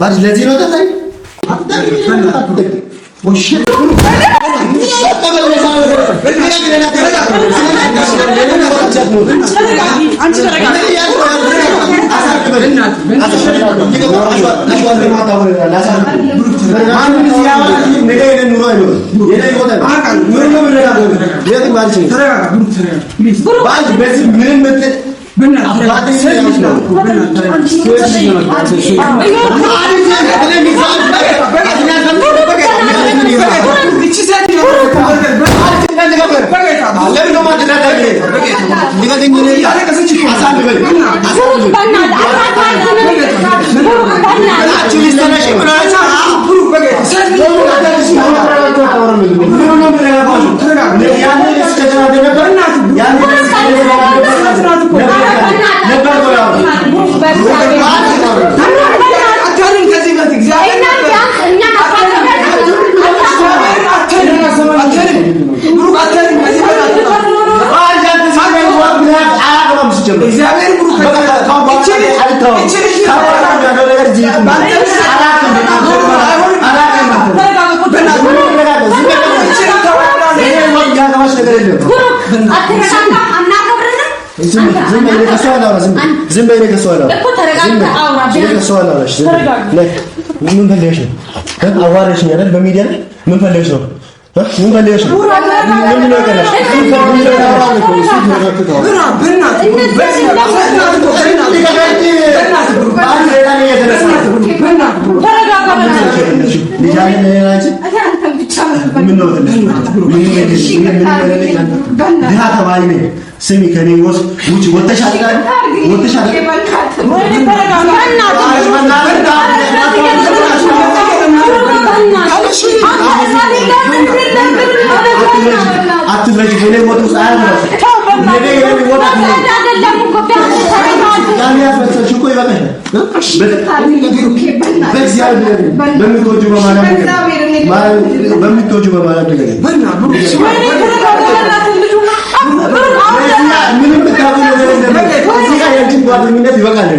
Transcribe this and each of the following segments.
ባጅ ለዚህ ነው ተታይ ወሽ ዝም በይ ከሷላ እኮ ተረጋግተህ አውራ ምን ፈልገሽ ነው? አዋራሽኝ አይደል? በሚዲያ ላይ ምን ፈልገሽ ነው? ምን ፈልገሽ ነው? ምን ነው ያቀላሽ? ስሚ ከኔ ውጭ ወተሻል አትፍረጂ ከኔ ሞት ውስጥ አይደለም ጓደኝነት ይበቃል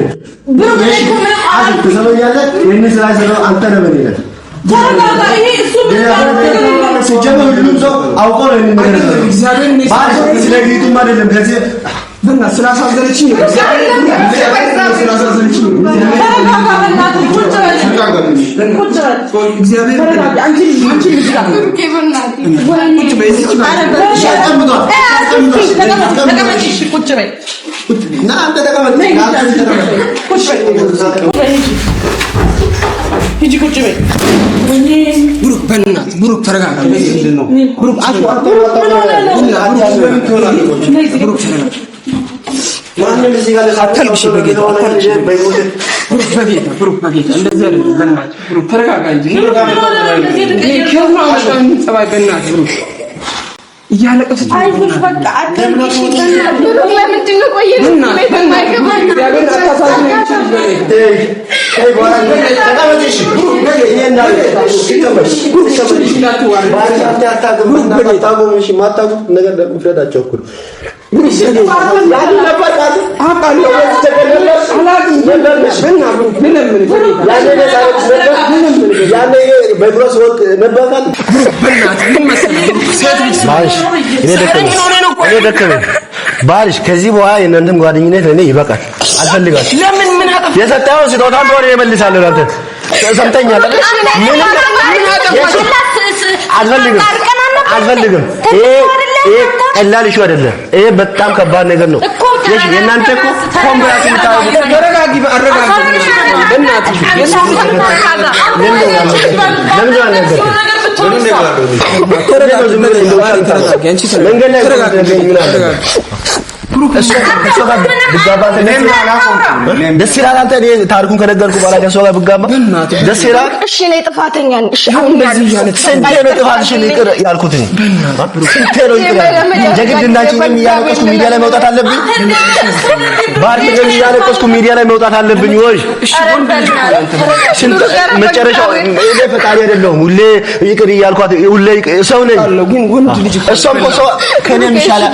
ብሩክ ተረጋጋ። ምንድነው ብሩክ ማንም እዚህ ጋር አታልቅሽ በጌታ አታልቅሽ ብሩክ በጌታ እንደዚህ አይደለም። በእናትህ ብሩክ ተረጋጋ እንጂ እያለቀሰች አይዞሽ በቃ አትልቅሽ። ለምንድን ነው ቆየሽ? ባልሽ ከዚህ በኋላ የእናንተም ጓደኝነት ለኔ ይበቃል። አልፈልጋችም። ለምን ምን አጠፋ? የሰጠኸው ስጦታን ወሬ እመልሳለሁ። አንተ ሰምተኛል? አልፈልግም። ይሄ ቀላል እሺ አይደለም። ይሄ በጣም ከባድ ነገር ነው። እሺ የእናንተ እኮ ኮምብራት ይታወቅ። ተረጋጊ፣ አረጋጊ። በእናትሽ ደስ ይላል። አንተ ታሪኩን ከነገርኩ በኋላ ከሷ ጋር ብጋባ ደስ ይላል። እሺ እኔ ጥፋተኛ ነኝ። እሺ አሁን እንደዚህ ያለች ስንቴ ነው ጥፋትሽን ይቅር ያልኩት? ስንቴ ነው ይቅር ጀግድናችን እያለቀስኩ ሚዲያ ላይ መውጣት አለብኝ? ባርክ ግን እያለቀስኩ ሚዲያ ላይ መውጣት አለብኝ ወይ? መጨረሻው እኔ ፈጣሪ አይደለሁም። ሁሌ ይቅር እያልኳት ሁሌ ሰው ነኝ። ግን ወንድ ልጅ እሷም እኮ ሰው ከኔ ይሻላል።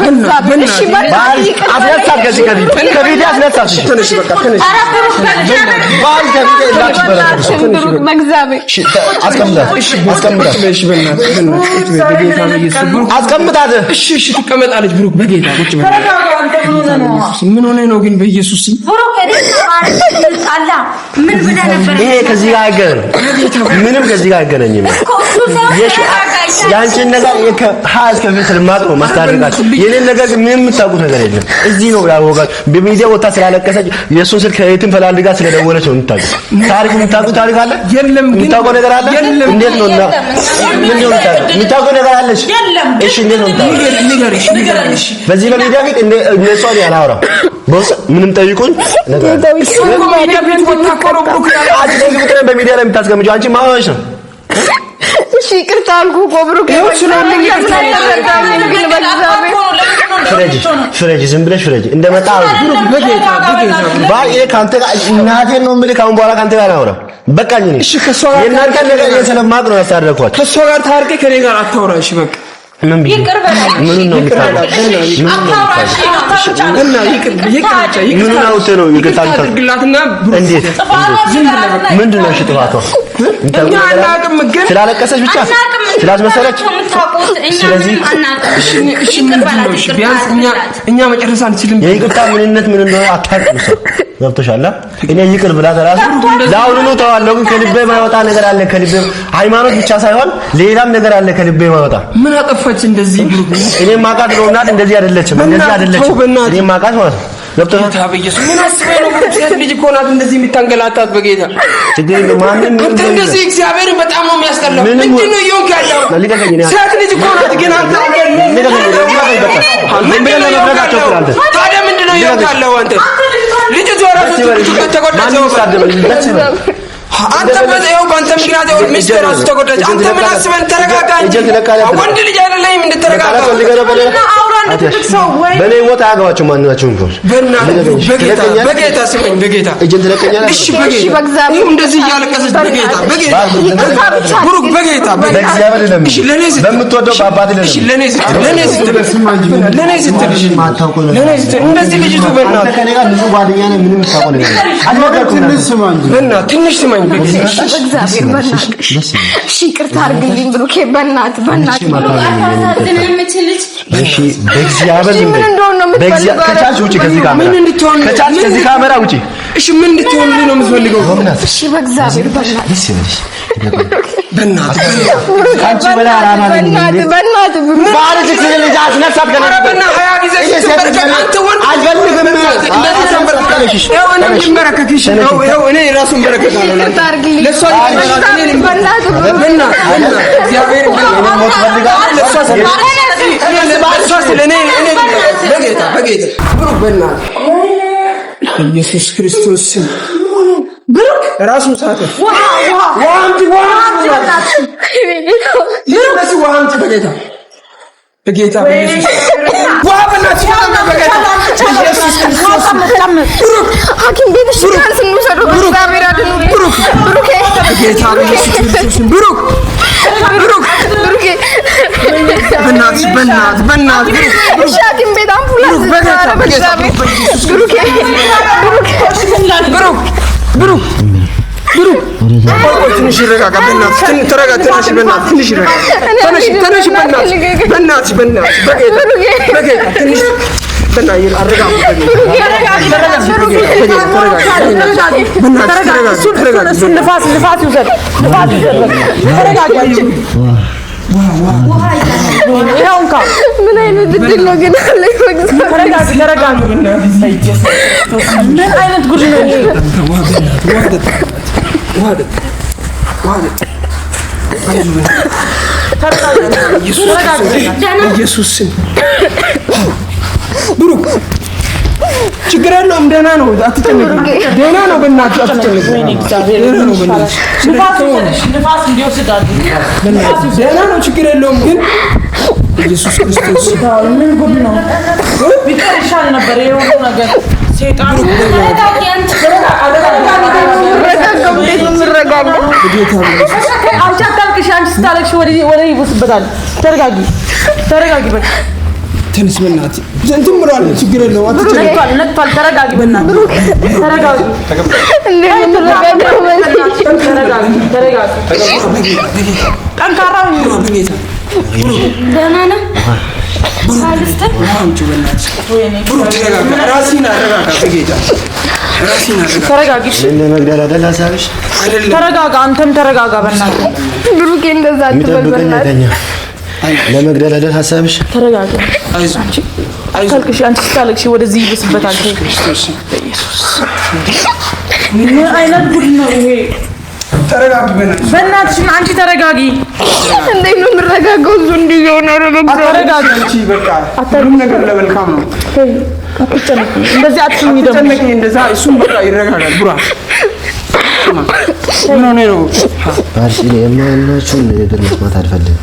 እሺ ባል አስነሳት ከዚህ ከቤት አስነሳት ትንሽ በቃ ትንሽ ባል ከቤት ላችሁ መግዛቤ አስቀምጣት አስቀምጣት እሺ ትቀመጣለች ብሩክ በጌታ ቁጭ በል ምን ሆነ ነው ግን በኢየሱስ ብሩክ አላ ምን ብለህ ነበር ይሄ ከዚህ ጋር አይገናኝም ምንም ከዚህ ጋር አይገናኝም ያንቺን ነገር ከሀዝ ከፊት ልማጥ ነው ማስታረቃችሁ የኔን ነገር ምንም የምታውቁት ነገር የለም እዚህ ነው ያወጋችሁ በሚዲያ ወጣ ስላለቀሰች የሱን ስልክ ከየትም ፈላልጋ ስለደወለች ነው የምታውቁት ታሪክ የምታውቁት ታሪክ አለ የለም የምታውቀው ነገር አለ እንዴት ነው እና ምን ነው የምታውቀው ነገር አለሽ እሺ እንዴት ነው ንገሪሽ በዚህ በሚዲያ ፊት እነሱ ያላወራው ቦስ ምንም ጠይቁኝ ነገር በሚዲያ ላይ የምታስቀምጪው አንቺ ማወሽ ነው እሺ ይቅርታ አልኩህ እኮ ብሩክ ፍረጅ ዝም ብለሽ ፍረጅ እንደመጣ ብሩክ በጌታ ባይ ካንተ ጋር እናቴን ነው የምልህ ካሁን በኋላ ካንተ ጋር አውራ በቃኝ ነኝ እሺ ከሷ ጋር የናንተ ነገር ስለማቅ ነው ያሳደርኳት ከሷ ጋር ታርቄ ከኔ ጋር አታውራ እሺ በቃ ምን ቢይ ምን ነው የምታውቀው እና ይቅር ምን ነው ነው ይቅርታል ታድርግላትና እንዴት ምንድን ነው እሺ ጥፋቷ ስላለቀሰች ብቻ ስላስመሰለች ስለዚህ እሺ ምንድነው እሺ ቢያንስ እኛ መጨረስ አንችልም የይቅርታ ምንነት ምን እንደሆነ አታውቅም ሰው ገብቶሻል እኔ ይቅር ብላ ተራሱ ላውኑ ተዋለው ግን ከልቤ ማይወጣ ነገር አለ ከልቤ ሃይማኖት ብቻ ሳይሆን ሌላም ነገር አለ ከልቤ ማይወጣ ምን አጠፋች እንደዚህ ብሩክ እኔ ማቃት ነው እናት እንደዚህ አይደለችም እኔ ማቃት ማለት ነው ዶክተር ታበየሱ ምን አስበህ ነው ሴት ልጅ እኮ ናት እንደዚህ የምታንገላታት በጌታ ችግር ማንም እንደዚህ እግዚአብሔር በጣም ነው የሚያስጠላው ምንድነው ይሆንክ ያለው ሴት ልጅ እኮ ናት ግን አንተ ታዲያ ምንድነው ይሆንክ ያለው አንተ ልጅ ዞራቱ ተቆጣቸው አንተ በዚያው ባንተ ምክንያት ነው ሚስቴር ራሱ ተጎዳች አንተ ምን አስበን ተረጋጋ ወንድ ልጅ አይደለም እንደተረጋጋ በኔ ወጣ ያጋዋቸው ማንናቸውም ነው በጌታ ስመኝ በጌታ እጅን ትለቀኛለህ እሺ በጌታ እንደዚህ እያለቀሰች በጌታ ብሩክ በጌታ በእግዚአብሔር ለምን እሺ ለኔ በምትወደው በአባቴ እሺ ለኔ ስትል እንደዚህ ልጅቱ በእናትህ ከኔ ጋር ብዙ ጓደኛ ነኝ ምንም ታውቀው ነገር አልነገርኩም ትንሽ ስማኝ በእግዚአብሔር በእናትህ እሺ ይቅርታ አድርግልኝ ብሩኬ በእናትህ እሺ በእግዚአብሔር ምን እንደሆነ ነው የምትፈልገው ከቻልሽ ውጪ ከዚህ ካሜራ ምን እንድትሆን ከቻልሽ ከዚህ ካሜራ ውጪ እሺ ምን እንድትሆን ነው የምትፈልገው እሺ በእግዚአብሔር በእናትህ አንቺ በላ አራና በእናትህ ባለች ስለልጅ አስነሳት ከነበር አረበና ሀያ ጊዜ ስትበረከክ አንተ ወንድ አልፈልግም እንደዚህ ተንበረከከሽ እኔ ይመረከክሽ ነው እኔ ራሱን በረከታለሁ ለሷ እግዚአብሔር ሞት ፈልጋ በጌታ ብሩክ በእናትህ ኢየሱስ ክርስቶስ ብሩክ ራሱን ሳተ ዋንት በጌታ በኢየሱስ በእናትህ ኢየሱስ ክርስቶስ ብሩክ ሐኪም ቤት እሺ ካንስ እንውሰደው በእግዚአብሔር አድኑ ብሩክ በጌታ በኢየሱስ ክርስቶስ ብሩክ በእናትህ እሺ ሐኪም ቤት አምቡላንስ በእግዚአብሔር ብሩክ ትንሽ ይረጋጋ በእናትህ ተረጋጋ ትንሽ ይረጋጋ ትንሽ በእናትህ በጌታ ትንሽ በእናትህ አረጋጋ ንፋስ ይውሰድ ተረጋጋ ምን አይነት ድል ነው ግን አለ ተረጋጋ ምን አይነት ጉድ ነው ይሄ ኢየሱስ ብሩክ ችግር የለውም ደህና ነው አትጨነቅ ደህና ነው በእናትህ አትጨነቅ ንፋስ እንዲወስድ ደህና ነው ችግር የለውም ግን ኢየሱስ ክርስቶስ ምን ጉድ ነው ቢቀር ይሻል ነበር ይሄ ሁሉ ነገር ሰይጣን አንቺ አታልቅሽ አንቺ ስታለቅሽ ወደ ይወስበታል ተረጋጊ በቃ ተነስ በእናትህ እንትን ብሏል ችግር የለውም አትጨነቅ ነጥቷል ተረጋጊ በእናትህ ተረጋጊ ጠንካራ በጌታ ደህና ነህ ራስህን አረጋጋ በጌታ ተረጋጊ ለመግደላደል ሐሳብሽ ተረጋጋ አንተም ተረጋጋ በእናትህ ብሩኬ እንደዛ አትበል በእናትህ ለመግደላደል ሐሳብሽ ተረጋጋ አይዞህ ታልቅሽ አንቺ ታልቅሽ ወደዚህ ይብስበታል ኢየሱስ ምን አይነት ጉድ ነው ይሄ ተረጋጊ በእናትሽ አንቺ ተረጋጊ እንዴት ነው የምረጋጋው እሱ እንዲህ የሆነ ተረጋጊ አንቺ በቃ ሁሉም ነገር ለመልካም ነው አትጨነቂ እንደዚህ አትሁኚ ደግሞ ተጨነቂ እንደዛ እሱም በቃ ይረጋጋል ቡራ ምን ሆነ ነው ባልሽ የማናችሁን ነገር መስማት አልፈልግም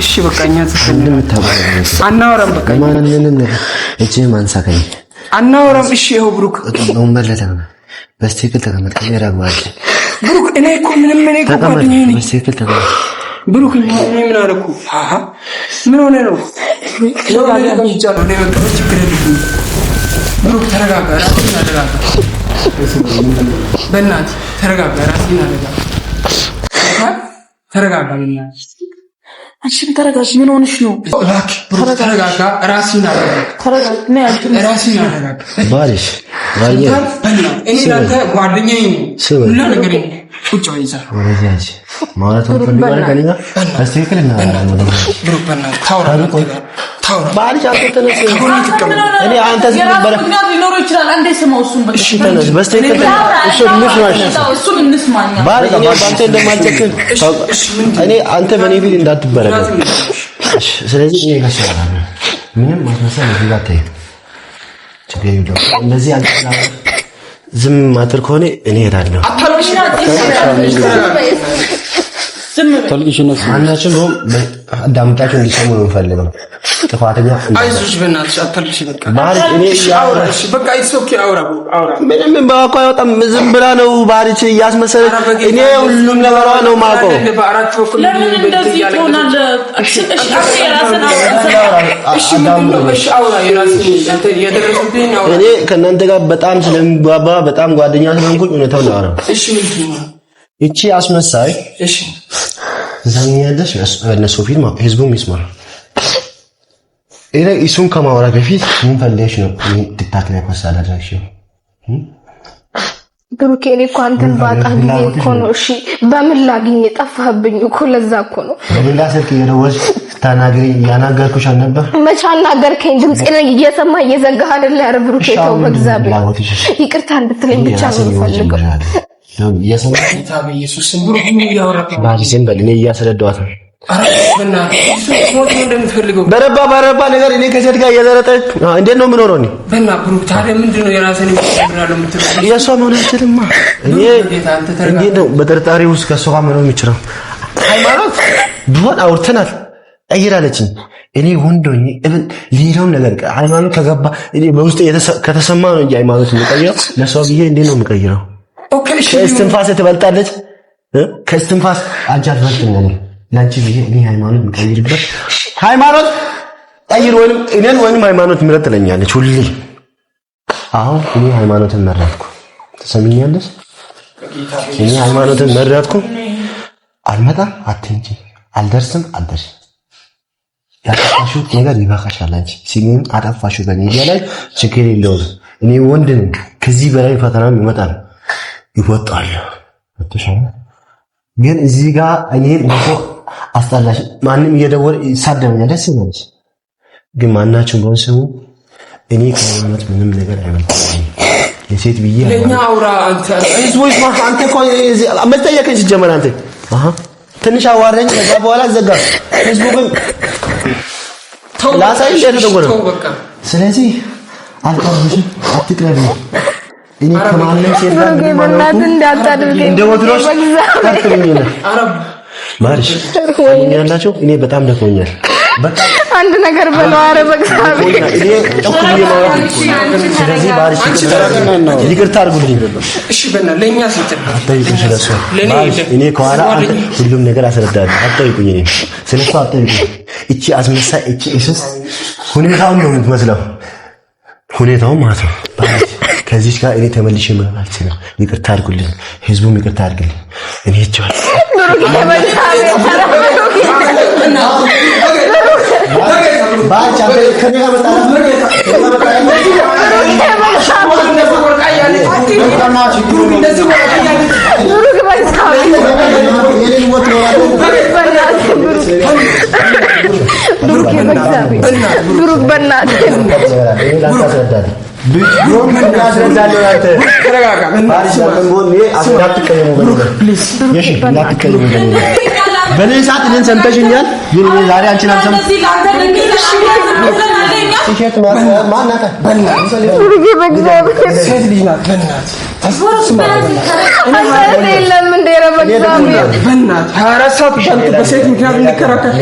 እሺ በቃ እኛ እንደምታባረው አናወራም በቃ ማንንም ነገር እጄን ማንሳከኝ አናወራም እሺ ይኸው ብሩክ ነው መለተው በስተክል ተቀመጥ ከየራግባል ብሩክ እኔ እኮ ምንም እኔ እኮ ጓደኛዬ ነኝ በስተክል ተቀመጥ ብሩክ እኔ ምን አደረኩ አሃ ምን ሆነ ነው ብሩክ ተረጋጋ ራስህን አረጋጋ በእናትህ ተረጋጋ ራስህን አረጋጋ ተረጋጋ በእናትህ አንቺም ተረጋጊ ምን ሆነሽ ነው ተረጋጋ ራስህን አረጋጋ ተረጋጊ ነይ አንቺ ራስህን አረጋጋ ባልሽ ባየ እኔ ላንተ ጓደኛዬ ነኝ ሁሉ ነገር ነኝ ቁጭ በይ እዛ ወደዚያች ማለት ነው ከሊጋ በስተክል እና ብሩክ በእናትህ ታውራ ባልሽ አትተነስ እኔ አንተ ዝምበለ ሊኖር ይችላል አንዴ ስማው እሱን እሺ ተነስ በስተክል እሱ ልስማሽ እሱን እንስማኛ ባልሽ እኔ ባንተ እንደማልጨክን እኔ አንተ በኔ ቢል እንዳትበረደ እሺ ስለዚህ እኔ ጋር ምንም ማስመሰል እዚህ ጋር ታይ ችግር የለውም እንደዚህ አንተ ዝም ማጥር ከሆነ እኔ እሄዳለሁ ተልቅሽነስ ማናችን ነው አዳምጣችሁ እንዲሰሙ ነው የምፈልገው ጥፋተኛ አይዞሽ በእናትሽ አትልሽ በቃ ባልሽ እኔ ያውራሽ በቃ ኢትሶኪ አውራ ምንም ባቋ አይወጣም ዝም ብላ ነው ባልሽ እያስመሰለች እኔ ሁሉም ነገሯ ነው ማውቀው በአራት በኩል ለምን እንደዚህ ትሆናለ እኔ ከእናንተ ጋር በጣም ስለምግባባ በጣም ጓደኛ ስለሆንኩኝ እውነታውን ላወራ እቺ አስመሳይ እሺ ዘኛለሽ እነሱ ፊልም ህዝቡም ይስማ እሱን ከማውራት በፊት ምን ፈልገሽ ነው ቲክታክ ላይ ማሳላዳሽው ብሩኬ እኔ እኮ አንተን ባጣ ጊዜ እኮ ነው እሺ በምን ላግኝ ጠፋህብኝ እኮ ለዛ እኮ ነው በሌላ ስልክ እየደወልሽ ታናግሪ ያናገርኩሽ አልነበር መቼ አናገርከኝ ድምጼን እየሰማ እየዘጋህ አይደል ያረ ብሩኬ ተው በእግዚአብሔር ይቅርታ እንድትለኝ ብቻ ነው የምፈልገው የሰማኝ ታብ ኢየሱስ ብሩክ ምን ያወራክ ባልሽን በልኔ እያስረዳኋት ነው በረባ ነገር እኔ ከሴት ጋር እየዘረጠች እንዴት ነው የምኖረው? እኔ በእና ብሩክ ታዲያ ምንድነው የራስህን ይችላል የምትለው? የሷ መሆን አይችልማ። እኔ እንዴት ነው በጥርጣሬ ውስጥ ከሷ ጋር መኖር የምችለው? ሃይማኖት ቢሆን አውርተናል ቀይራለችኝ። እኔ ወንዶኝ ሌላውን ነገር ሃይማኖት ከገባ እኔ በውስጥ ከተሰማ ነው እንጂ ሃይማኖት የምቀይረው ለሷ ብዬ እንዴት ነው የምቀይረው? ኦኬ እሺ ከእስትንፋስ ትበልጣለች። ከእስትንፋስ አንቺ አትበልጥም ነው ላንቺ ብዬ እኔ ሃይማኖት የምቀይርበት ሃይማኖት ቀይር ወይንም እኔን ወይንም ሃይማኖት ምረጥ ትለኛለች ሁሌ። አሁን እኔ ሃይማኖትን መረጥኩ። ተሰምኛለሽ? እኔ ሃይማኖትን መረጥኩ። አልመጣም አትንጂ፣ አልደርስም አልደርስም። ያጠፋሽው ነገር ይበቃሻል። አንቺ ሲምን አጠፋሽው በሚዲያ ላይ ችግር የለውም። እኔ ወንድ ነኝ። ከዚህ በላይ ፈተናም ይመጣል ይወጣል። አትሻለ ግን እዚህ ጋር እኔ ለሰው አስጠላሽ። ማንም እየደወለ ይሳደበኛል፣ ደስ ይላል። ግን ማናችሁም ቢሆን ስሙ፣ እኔ ከሃይማኖት ምንም ነገር አይመጣም። የሴት ብዬ ለኛ አውራ አንተ አይዞሽ ማህ አንተ እኮ መጠየቅ ሲጀመር አንተ ትንሽ አዋረኝ፣ ከዛ በኋላ ዘጋ። ፌስቡክን ላሳይ እንደተደወለ ስለዚህ አልቀርብሽም፣ አትቅረቢ። እኔ ከማንም ሴት ጋር በእናትህ እንዳታደርገኝ እንደወትሮሽ ታጥሩኝ ነው አረብ ማርሽ ያላችሁ። እኔ በጣም ደክሞኛል። አንድ ነገር በለው። ኧረ በእግዚአብሔር እኔ ጨኩኝ ማውራት ስለዚህ ባሪሽ ይቅርታ አድርጉልኝ። እሺ በእና ለኛ ስትል አትጠይቁኝ ስለሱ እኔ ከኋላ ሁሉም ነገር አስረዳለሁ። አትጠይቁኝ እኔ ስለሱ አትጠይቁኝ። እቺ አስመሳይ እቺ ኢየሱስ ሁኔታውን ነው የምትመስለው ሁኔታውን ማለት ነው። ከዚህ ጋር እኔ ተመልሼ መብራት አልችልም። ይቅርታ አድርጉልኝ፣ ህዝቡም ይቅርታ አድርግልኝ። እኔ እቻለሁ ባቻ ከኔ ጋር ብሩክ በእናትህ በኔ ሰዓት እኔን ሰምተሽኛል፣ ግን እኔ ዛሬ አንቺን አልሰማም። ቲሸርት ማናታ ሴት ልጅ ናት። በእናትህ 24 ሰዓት በሴት ምክንያት እንከራከር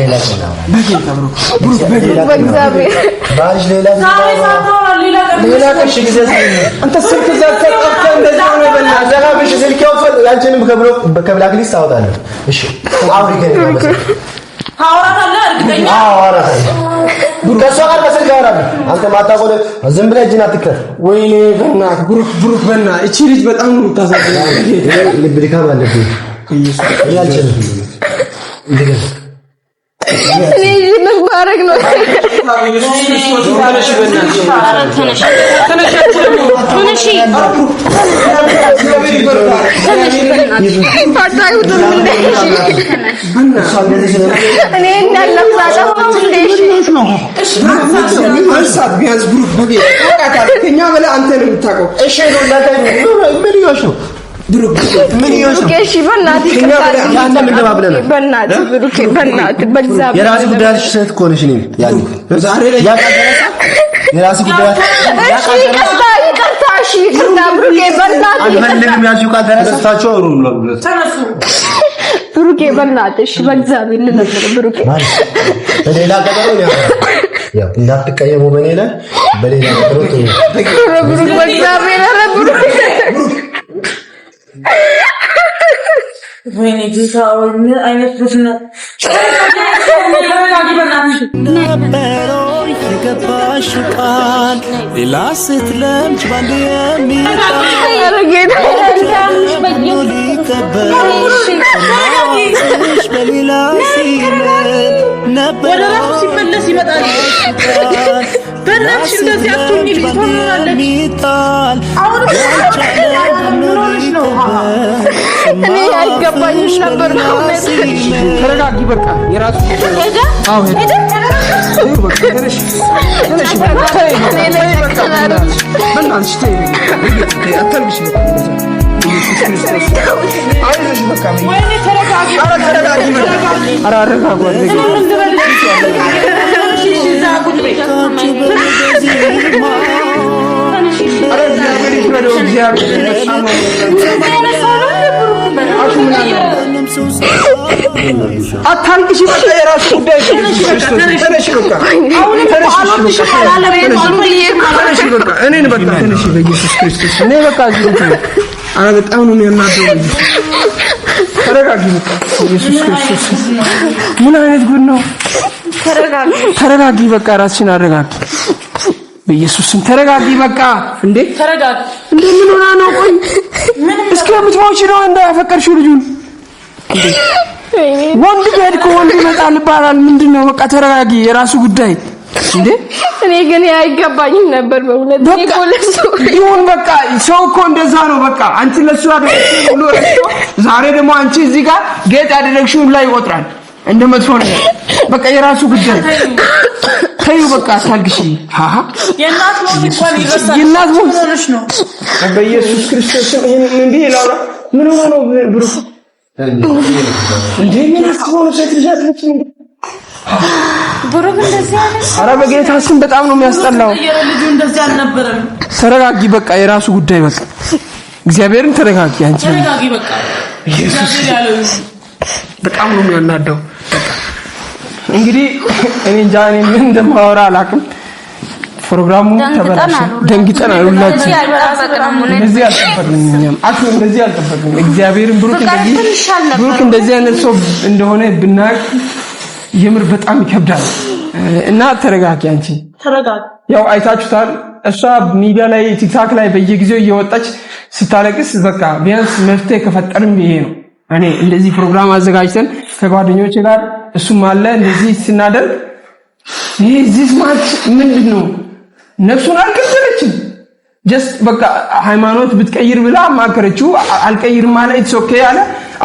ሌላ ቀሽ ጊዜ አንተ ስልክ ዘግተህ እንደዛ ነው። በእናትህ ስልክ ያውጣል። ያንቺንም ከብላክ ሊስት አወጣለሁ። እሺ አውሪ አወራታለሁ። እርግጠኛ ከእሷ ጋር በስልክ አወራለሁ። አንተ ማታቆለ ዝም ብለህ እጅን አትክተት። ወይኔ በእናትህ ብሩክ በእናትህ እቺ ልጅ በጣም ነው የምታሳዝነው። ልብ ድካም አለብኝ። ያልችልም እኔ ምን ማድረግ ነው? የራስ ጉዳይ ሴት እኮ ነሽ። እኔ ያኔ ዛሬ ላይ የራስ ጉዳይ ብሩኬ በእናትሽ በእግዚአብሔር ልነግርህ ብሩኬ በሌላ ቀጠሮ ያው እንዳትቀየሙ በኔ ላይ በሌላ ቀጠሮ ብሩክ በእግዚአብሔር ብሩክ ወይኔ ጌታ ምን አይነት ፍስነ ነበረው የገባሽ ቃል ሌላ ስትለምች ባንድ የሚጣሽ በሌላ ሲለት ነበረው ሲመለስ ይመጣል። በእናትሽ እንደዚህ አትሁኝ የሚጣል እኔ አይገባኝም ነበር ነው። ተረጋጊ በቃ የራሱ አዎ ሄደ በቃ ተነሽ በእናትሽ አታልብሽ ኢየሱስ ክርስቶስ አይዞሽ በቃ ወይኔ ተረጋጊ። ተረጋጊ ኧረ አረጋጓ አታልቅሽ በቃ የራሱ ጉዳይ ተነሽ በቃ አሁን ተነሽ በቃ እኔን በቃ ተነሽ በኢየሱስ ክርስቶስ እኔ በቃ አረ በጣም ነው የሚያናደው። ተረጋጊ በቃ ኢየሱስ ክርስቶስ ምን አይነት ጉድ ነው? ተረጋጊ በቃ ራስሽን አረጋጊ በኢየሱስ ስም ተረጋጊ በቃ እንዴ ተረጋጊ እንዴ ምን ሆና ነው? ቆይ እስከ ምትሞቺ ነው እንዳያፈቀርሽው ልጁን እንዴ ወንድ ቤት ወንድ ይመጣል ይባላል። ምንድነው? በቃ ተረጋጊ የራሱ ጉዳይ እንዴ እኔ ግን አይገባኝም ነበር በእውነት ይሁን በቃ ሰው እኮ እንደዛ ነው። በቃ አንቺ ለሱ ያደረግሽው ሁሉ ረስቶ ዛሬ ደግሞ አንቺ እዚህ ጋር ጌጥ ያደረግሽው ላይ ይቆጥራል እንደ መጥፎ ነገር። በቃ የራሱ ጉዳይ ተይው በቃ አታልቅሽ። ሃሃ የእናት ሞት እንኳን ይረሳል። የእናት ሞት ነው በኢየሱስ ክርስቶስ እንዴ ላውራ ምን ሆኖ ነው ብሩክ እንዴ ምን አስቦ ሴት ልጅ አትልም ብሩክ እንደዚህ አይነት ኧረ በጌታ ስም በጣም ነው የሚያስጠላው። ልጁ እንደዚህ አልነበረም። ተረጋጊ በቃ የራሱ ጉዳይ በቃ እግዚአብሔርን ተረጋጊ አንቺ ተረጋጊ በቃ ኢየሱስ ያለው በጣም ነው የሚያናደው። እንግዲህ እኔ እንጃ እኔ ምን እንደማወራ አላውቅም። ፕሮግራሙ ተበላሸ። ደንግጠናል ሁላችን። እንደዚህ አልጠበቅንም። እንደዚህ አልጠበቅንም። እግዚአብሔርን ብሩክ እንደዚህ አይነት ሰው እንደሆነ ብናቅ የምር በጣም ይከብዳል። እና ተረጋጊ አንቺ ተረጋጊ። ያው አይታችሁታል። እሷ ሚዲያ ላይ ቲክታክ ላይ በየጊዜው እየወጣች ስታለቅስ በቃ ቢያንስ መፍትሄ ከፈጠርም ይሄ ነው። እኔ እንደዚህ ፕሮግራም አዘጋጅተን ከጓደኞቼ ጋር እሱም አለ እንደዚህ ስናደርግ ይሄ እዚህ ማች ምንድነው ነፍሱን አልገደለችም። ጀስት በቃ ሃይማኖት ብትቀይር ብላ ማከረችው። አልቀይርም ማለት ኢትስ ኦኬ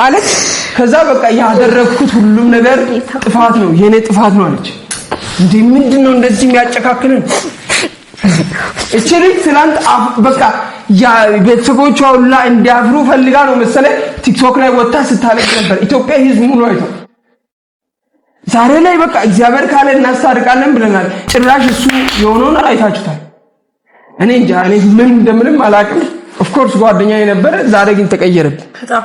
አለች። ከዛ በቃ ያደረኩት ሁሉም ነገር ጥፋት ነው የኔ ጥፋት ነው አለች። እንዴ ምንድነው እንደዚህ የሚያጨካክልን? እቺ ልጅ ትናንት በቃ ያ ቤተሰቦቿ ሁላ እንዲያፍሩ ፈልጋ ነው መሰለኝ ቲክቶክ ላይ ወጣ ስታለቅስ ነበር። ኢትዮጵያ ህዝብ ሙሉ አይቶ ዛሬ ላይ በቃ እግዚአብሔር ካለ እናስታርቃለን ብለናል። ጭራሽ እሱ የሆነውን አይታችሁታል። እኔ እንጃ እኔ ምን እንደምንም አላውቅም። ኦፍ ኮርስ ጓደኛዬ ነበር፣ ዛሬ ግን ተቀየረብኝ በጣም።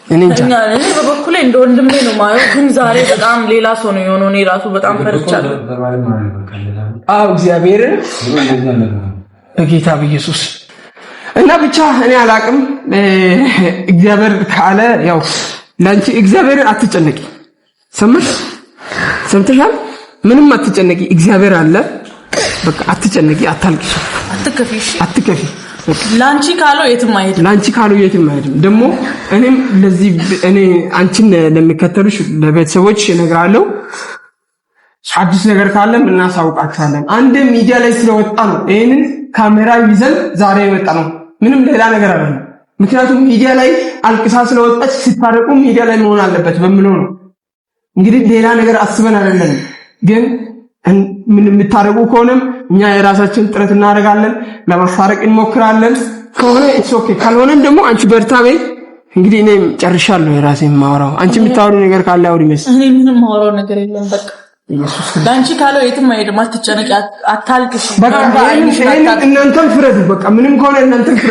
እኔ እንጃ እኔ በበኩሌ እንደ ወንድሜ ነው ማየው፣ ግን ዛሬ በጣም ሌላ ሰው ነው የሆነው። እኔ ራሱ በጣም ፈርቻለሁ። አው እግዚአብሔር በጌታ በኢየሱስ እና ብቻ እኔ አላውቅም። እግዚአብሔር ካለ ያው ላንቺ እግዚአብሔርን አትጨነቂ። ሰምተሻል? ምንም አትጨነቂ፣ እግዚአብሔር አለ። በቃ አትጨነቂ፣ አታልቅሽ፣ አትከፊ። ላንቺ ካለው የትም አይሄድም። ደግሞ እኔም ለዚህ እኔ አንቺን ለሚከተሉሽ ለቤተሰቦች እነግራለሁ። አዲስ ነገር ካለ እናሳውቃችኋለን። አንድ ሚዲያ ላይ ስለወጣ ነው ይሄንን ካሜራ ይዘን ዛሬ የወጣ ነው። ምንም ሌላ ነገር አይደለም። ምክንያቱም ሚዲያ ላይ አልቅሳ ስለወጣች ሲታረቁ ሚዲያ ላይ መሆን አለበት በሚለው ነው። እንግዲህ ሌላ ነገር አስበን አይደለም። ግን ምን የምታረቁ ከሆነም እኛ የራሳችን ጥረት እናደርጋለን፣ ለማስታረቅ እንሞክራለን። ከሆነ ኢትስ ኦኬ፣ ካልሆነም ደግሞ አንቺ በርታ በይ። እንግዲህ እኔም ጨርሻለሁ የራሴን ማወራው። አንቺ የምታወሩ ነገር ካለ አውሪ። እኔ ምንም ማወራው ነገር የለም። በቃ ኢየሱስ ዳንቺ ካለው የትም አይሄድም። አትጨነቂ፣ አታልቅሽ። በቃ እናንተም ፍረዱ። በቃ ምንም ከሆነ እናንተም ፍረዱ።